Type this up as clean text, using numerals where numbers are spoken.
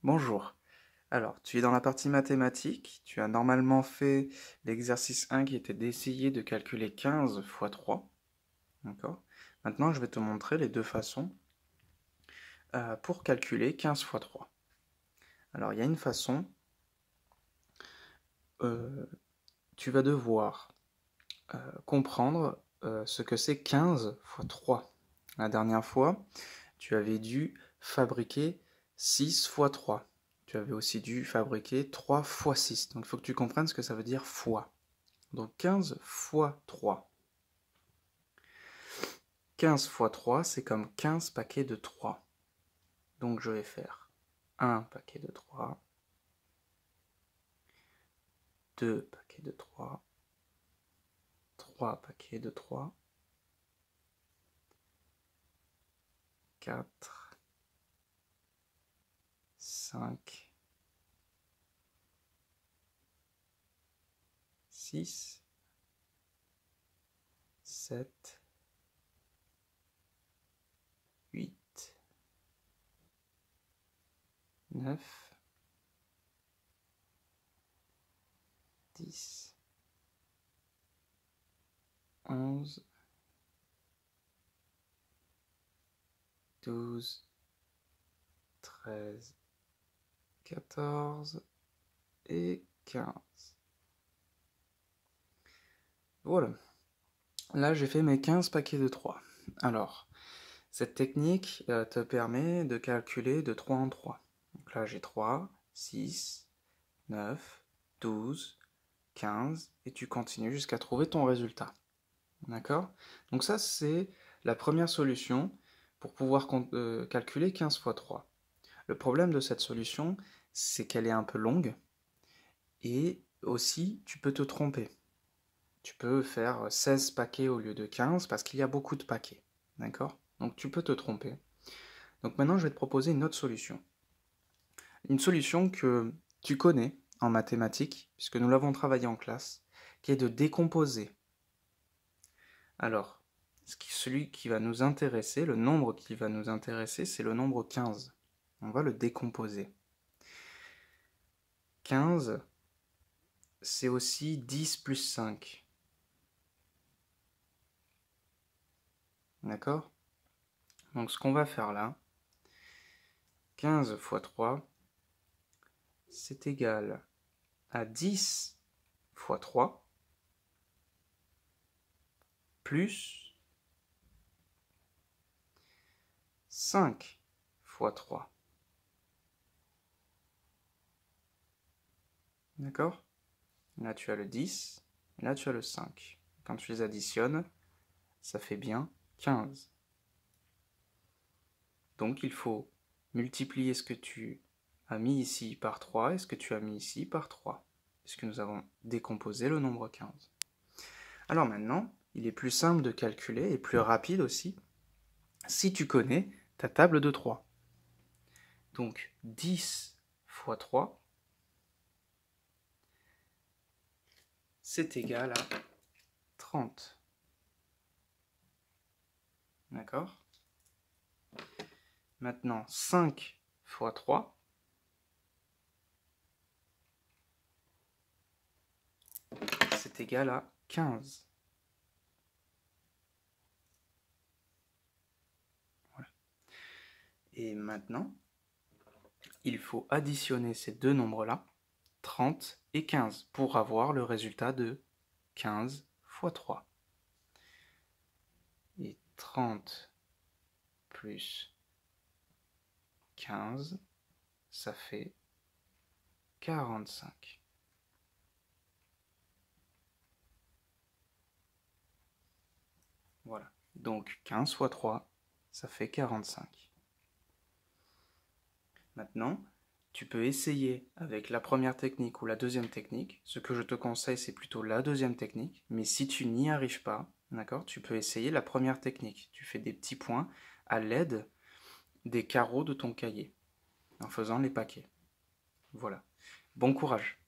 Bonjour. Alors, tu es dans la partie mathématiques. Tu as normalement fait l'exercice 1 qui était d'essayer de calculer 15 fois 3. D'accord? Maintenant, je vais te montrer les deux façons pour calculer 15 fois 3. Alors, il y a une façon, tu vas devoir comprendre ce que c'est 15 fois 3. La dernière fois, tu avais dû fabriquer 6 fois 3. Tu avais aussi dû fabriquer 3 fois 6. Donc il faut que tu comprennes ce que ça veut dire fois. Donc 15 fois 3. 15 fois 3, c'est comme 15 paquets de 3. Donc je vais faire 1 paquet de 3, 2 paquets de 3, 3 paquets de 3, 4, 5, 6, 7, 8, 9, 10, 11, 12, 13, 14 et 15. Voilà. Là, j'ai fait mes 15 paquets de 3. Alors, cette technique te permet de calculer de 3 en 3. Donc là, j'ai 3, 6, 9, 12, 15, et tu continues jusqu'à trouver ton résultat. D'accord? Donc ça, c'est la première solution pour pouvoir calculer 15 fois 3. Le problème de cette solution, c'est qu'elle est un peu longue, et aussi, tu peux te tromper. Tu peux faire 16 paquets au lieu de 15 parce qu'il y a beaucoup de paquets. D'accord? Donc tu peux te tromper. Donc maintenant, je vais te proposer une autre solution. Une solution que tu connais en mathématiques, puisque nous l'avons travaillé en classe, qui est de décomposer. Alors, celui qui va nous intéresser, le nombre qui va nous intéresser, c'est le nombre 15. On va le décomposer. 15, c'est aussi 10 plus 5. D'accord? Donc ce qu'on va faire là, 15 fois 3, c'est égal à 10 fois 3, plus 5 fois 3. D'accord? Là, tu as le 10, et là, tu as le 5. Quand tu les additionnes, ça fait bien 15. Donc, il faut multiplier ce que tu as mis ici par 3 et ce que tu as mis ici par 3, puisque nous avons décomposé le nombre 15. Alors maintenant, il est plus simple de calculer et plus rapide aussi si tu connais ta table de 3. Donc 10 fois 3, c'est égal à 30. D'accord? Maintenant 5 fois 3, c'est égal à 15. Voilà. Et maintenant, il faut additionner ces deux nombres-là, 30 et 15, pour avoir le résultat de 15 fois 3. Et 30 plus 15, ça fait 45. Voilà. Donc 15 fois 3, ça fait 45. Maintenant, tu peux essayer avec la première technique ou la deuxième technique. Ce que je te conseille, c'est plutôt la deuxième technique. Mais si tu n'y arrives pas, d'accord, tu peux essayer la première technique. Tu fais des petits points à l'aide des carreaux de ton cahier en faisant les paquets. Voilà. Bon courage!